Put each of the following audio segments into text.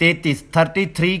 33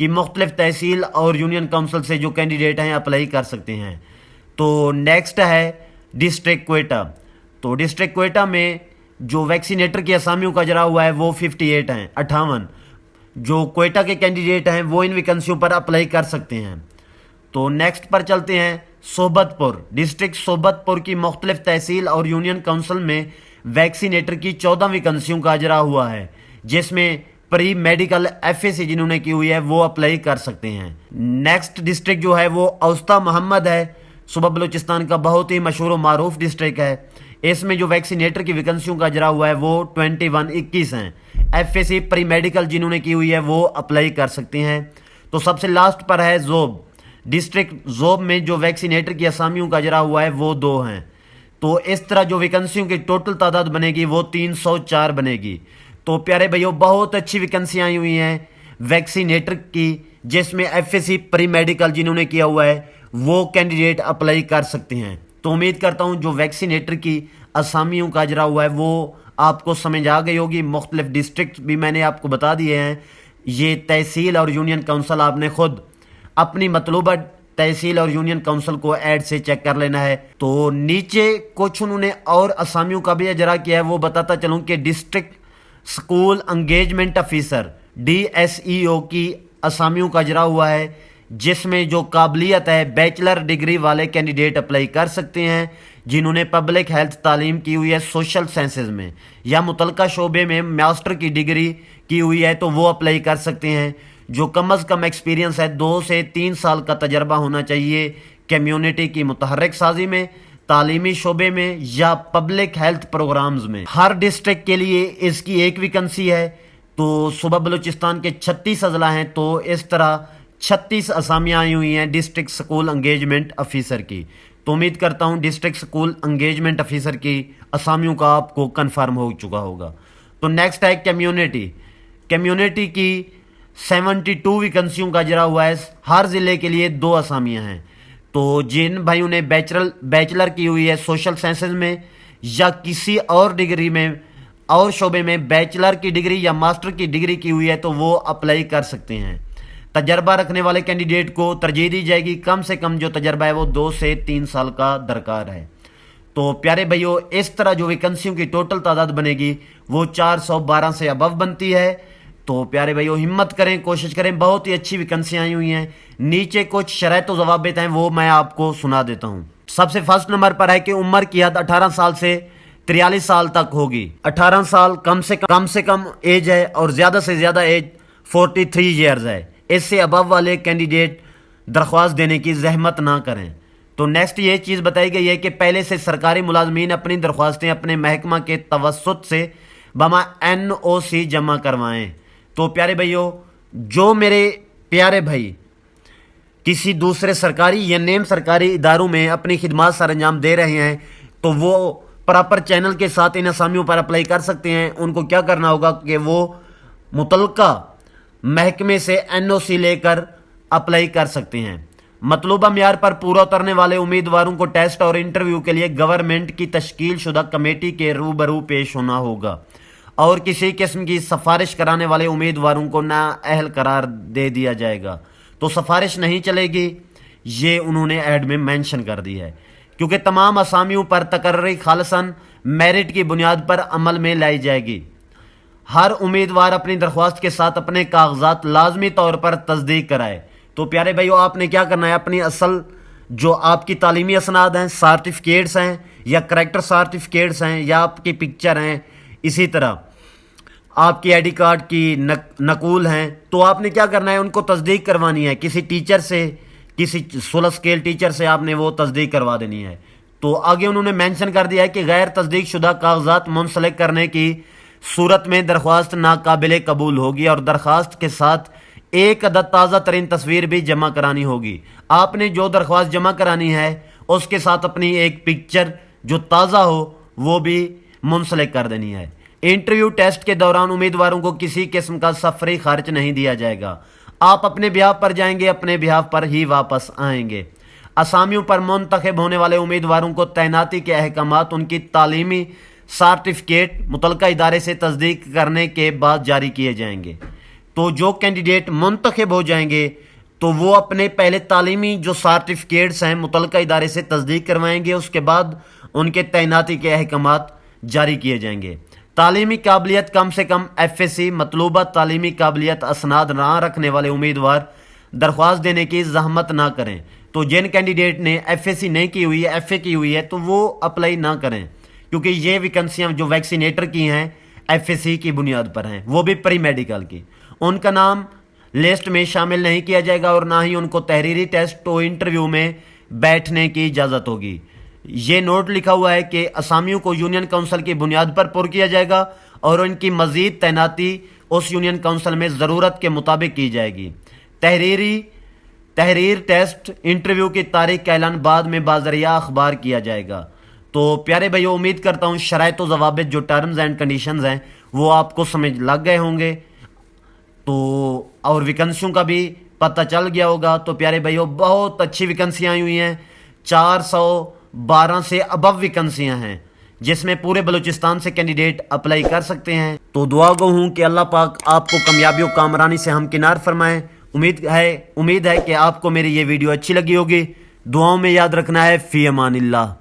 کی مختلف تحصیل اور یونین کونسل سے جو کینڈیڈیٹ ہیں اپلائی کر سکتے ہیں۔ تو نیکسٹ ہے ڈسٹرکٹ کوئٹہ۔ تو ڈسٹرکٹ کوئٹہ میں جو ویکسینیٹر کی اسامیوں کا اجرا ہوا ہے وہ 58 ہیں، 58 جو کوئٹہ کے کینڈیڈیٹ ہیں وہ ان ویکنسیوں پر اپلائی کر سکتے ہیں۔ تو نیکسٹ پر چلتے ہیں صحبت پور۔ ڈسٹرکٹ صحبت پور کی مختلف تحصیل اور یونین کونسل میں ویکسینیٹر کی 14 ویکنسیوں کا اجرا ہوا ہے، جس میں پری میڈیکل ایف اے سی جنہوں نے کی ہوئی ہے وہ اپلائی کر سکتے ہیں۔ نیکسٹ ڈسٹرکٹ جو ہے وہ اوسطا محمد ہے، صوبہ بلوچستان کا بہت ہی مشہور و معروف ڈسٹرکٹ ہے۔ اس میں جو ویکسینیٹر کی ویکنسیوں کا اجرا ہوا ہے وہ 21 ہیں۔ F A C pre medical جنہوں نے کی ہوئی ہے وہ اپلائی کر سکتے ہیں۔ تو سب سے لاسٹ پر ہے زوب۔ ڈسٹرکٹ زوب میں جو ویکسینیٹر کی اسامیوں کا اجرا ہوا ہے وہ 2 ہیں۔ تو اس طرح جو ویکنسیوں کی ٹوٹل تعداد بنے گی وہ 304 بنے گی۔ تو پیارے بھائیوں بہت اچھی ویکنسی آئی ہوئی ہیں ویکسینیٹر کی، جس میں F A C pre medical جنہوں نے کیا ہوا ہے وہ کینڈیڈیٹ اپلائی کر سکتے ہیں۔ تو امید کرتا ہوں جو ویکسینیٹر کی اسامیوں کا اجرا ہوا ہے وہ آپ کو سمجھ آ گئی ہوگی۔ مختلف ڈسٹرکٹ بھی میں نے آپ کو بتا دیے ہیں۔ یہ تحصیل اور یونین کونسل آپ نے خود اپنی مطلوبہ تحصیل اور یونین کونسل کو ایڈ سے چیک کر لینا ہے۔ تو نیچے کچھ انہوں نے اور اسامیوں کا بھی اجرا کیا ہے وہ بتاتا چلوں کہ district school engagement officer DSEO کی اسامیوں کا اجرا ہوا ہے، جس میں جو قابلیت ہے بیچلر ڈگری والے کینڈیڈیٹ اپلائی کر سکتے ہیں جنہوں نے پبلک ہیلتھ تعلیم کی ہوئی ہے سوشل سائنسز میں، یا متعلقہ شعبے میں ماسٹر کی ڈگری کی ہوئی ہے تو وہ اپلائی کر سکتے ہیں۔ جو کم از کم ایکسپیرینس ہے 2 سے 3 سال کا تجربہ ہونا چاہیے کمیونٹی کی متحرک سازی میں، تعلیمی شعبے میں یا پبلک ہیلتھ پروگرامز میں۔ ہر ڈسٹرکٹ کے لیے اس کی ایک ویکنسی ہے۔ تو صوبہ بلوچستان کے 36 اضلاع ہیں، تو اس طرح 36 اسامیاں آئی ہوئی ہیں ڈسٹرکٹ اسکول انگیجمنٹ آفیسر کی۔ تو امید کرتا ہوں ڈسٹرکٹ اسکول انگیجمنٹ آفیسر کی اسامیوں کا آپ کو کنفرم ہو چکا ہوگا۔ تو نیکسٹ ہے کمیونٹی۔ کمیونٹی کی 72 ویکنسیوں کا اجرا ہوا ہے۔ ہر ضلع کے لیے 2 اسامیاں ہیں۔ تو جن بھائیوں نے بیچلر کی ہوئی ہے سوشل سائنسز میں یا کسی اور ڈگری میں اور شعبے میں بیچلر کی ڈگری یا ماسٹر کی ڈگری کی ہوئی ہے تو وہ اپلائی کر سکتے ہیں۔ تجربہ رکھنے والے کینڈیڈیٹ کو ترجیح دی جائے گی، کم سے کم جو تجربہ ہے وہ 2 سے 3 سال کا درکار ہے۔ تو پیارے بھائیوں اس طرح جو ویکنسیوں کی ٹوٹل تعداد بنے گی وہ 412 سے ابو بنتی ہے۔ تو پیارے بھائیوں ہمت کریں، کوشش کریں، بہت ہی اچھی ویکنسیاں آئی ہوئی ہیں۔ نیچے کچھ شرائط و ضوابط ہیں وہ میں آپ کو سنا دیتا ہوں۔ سب سے فرسٹ نمبر پر ہے کہ عمر کی حد 18 سال سے 43 سال تک ہوگی۔ 18 سال کم سے کم ایج ہے اور زیادہ سے زیادہ ایج 43 ایئرز ہے۔ اس سے ابو والے کینڈیڈیٹ درخواست دینے کی زحمت نہ کریں۔ تو نیکسٹ یہ چیز بتائی گئی ہے کہ پہلے سے سرکاری ملازمین اپنی درخواستیں اپنے محکمہ کے توسط سے بما NOC جمع کروائیں۔ تو پیارے بھائیوں جو میرے پیارے بھائی کسی دوسرے سرکاری یا نیم سرکاری اداروں میں اپنی خدمات سر انجام دے رہے ہیں تو وہ پراپر چینل کے ساتھ ان اسامیوں پر اپلائی کر سکتے ہیں۔ ان کو کیا کرنا ہوگا کہ وہ متعلقہ محکمے سے NOC لے کر اپلائی کر سکتے ہیں۔ مطلوبہ معیار پر پورا اترنے والے امیدواروں کو ٹیسٹ اور انٹرویو کے لیے گورنمنٹ کی تشکیل شدہ کمیٹی کے روبرو پیش ہونا ہوگا، اور کسی قسم کی سفارش کرانے والے امیدواروں کو نااہل قرار دے دیا جائے گا۔ تو سفارش نہیں چلے گی، یہ انہوں نے ایڈ میں مینشن کر دی ہے، کیونکہ تمام اسامیوں پر تقرری خالصاً میرٹ کی بنیاد پر عمل میں لائی جائے گی۔ ہر امیدوار اپنی درخواست کے ساتھ اپنے کاغذات لازمی طور پر تصدیق کرائے۔ تو پیارے بھائیو آپ نے کیا کرنا ہے، اپنی اصل جو آپ کی تعلیمی اسناد ہیں، سرٹیفکیٹس ہیں یا کریکٹر سرٹیفکیٹس ہیں یا آپ کی پکچر ہیں، اسی طرح آپ کی ID کارڈ کی نقول ہیں، تو آپ نے کیا کرنا ہے ان کو تصدیق کروانی ہے کسی ٹیچر سے، کسی 16 اسکیل ٹیچر سے آپ نے وہ تصدیق کروا دینی ہے۔ تو آگے انہوں نے مینشن کر دیا ہے کہ غیر تصدیق شدہ کاغذات منسلک کرنے کی صورت میں درخواست ناقابل قبول ہوگی، اور درخواست کے ساتھ ایک عدد تازہ ترین تصویر بھی جمع کرانی ہوگی۔ آپ نے جو درخواست جمع کرانی ہے اس کے ساتھ اپنی ایک پکچر جو تازہ ہو وہ بھی منسلک کر دینی ہے۔ انٹرویو ٹیسٹ کے دوران امیدواروں کو کسی قسم کا سفری خرچ نہیں دیا جائے گا۔ آپ اپنے بیہاف پر جائیں گے، اپنے بیہاف پر ہی واپس آئیں گے۔ اسامیوں پر منتخب ہونے والے امیدواروں کو تعیناتی کے احکامات ان کی تعلیمی سرٹیفکیٹ متعلقہ ادارے سے تصدیق کرنے کے بعد جاری کیے جائیں گے۔ تو جو کینڈیڈیٹ منتخب ہو جائیں گے تو وہ اپنے پہلے تعلیمی جو سرٹیفکیٹس ہیں متعلقہ ادارے سے تصدیق کروائیں گے، اس کے بعد ان کے تعیناتی کے احکامات جاری کیے جائیں گے۔ تعلیمی قابلیت کم سے کم ایف اے سی، مطلوبہ تعلیمی قابلیت اسناد نہ رکھنے والے امیدوار درخواست دینے کی زحمت نہ کریں۔ تو جن کینڈیڈیٹ نے ایف اے سی نہیں کی ہوئی ہے، ایف اے کی ہوئی ہے، تو وہ اپلائی نہ کریں، کیونکہ یہ ویکنسیاں جو ویکسینیٹر کی ہیں ایف اے سی کی بنیاد پر ہیں، وہ بھی پری میڈیکل کی، ان کا نام لسٹ میں شامل نہیں کیا جائے گا اور نہ ہی ان کو تحریری ٹیسٹ و انٹرویو میں بیٹھنے کی اجازت ہوگی۔ یہ نوٹ لکھا ہوا ہے کہ اسامیوں کو یونین کونسل کی بنیاد پر پر کیا جائے گا اور ان کی مزید تعیناتی اس یونین کونسل میں ضرورت کے مطابق کی جائے گی۔ تحریر ٹیسٹ انٹرویو کی تاریخ کا اعلان بعد میں بازریہ اخبار کیا جائے گا۔ تو پیارے بھائیو، امید کرتا ہوں شرائط و ضوابط جو ٹرمز اینڈ کنڈیشنز ہیں وہ آپ کو سمجھ لگ گئے ہوں گے، تو اور ویکنسیوں کا بھی پتہ چل گیا ہوگا۔ تو پیارے بھائیو، بہت اچھی ویکنسیاں آئی ہوئی ہیں، 412 سے ابو ویکنسیاں ہیں، جس میں پورے بلوچستان سے کینڈیڈیٹ اپلائی کر سکتے ہیں۔ تو دعا گو ہوں کہ اللہ پاک آپ کو کامیابی و کامرانی سے ہمکنار فرمائے۔ امید ہے کہ آپ کو میری یہ ویڈیو اچھی لگی ہوگی۔ دعاؤں میں یاد رکھنا ہے، فی امان اللہ۔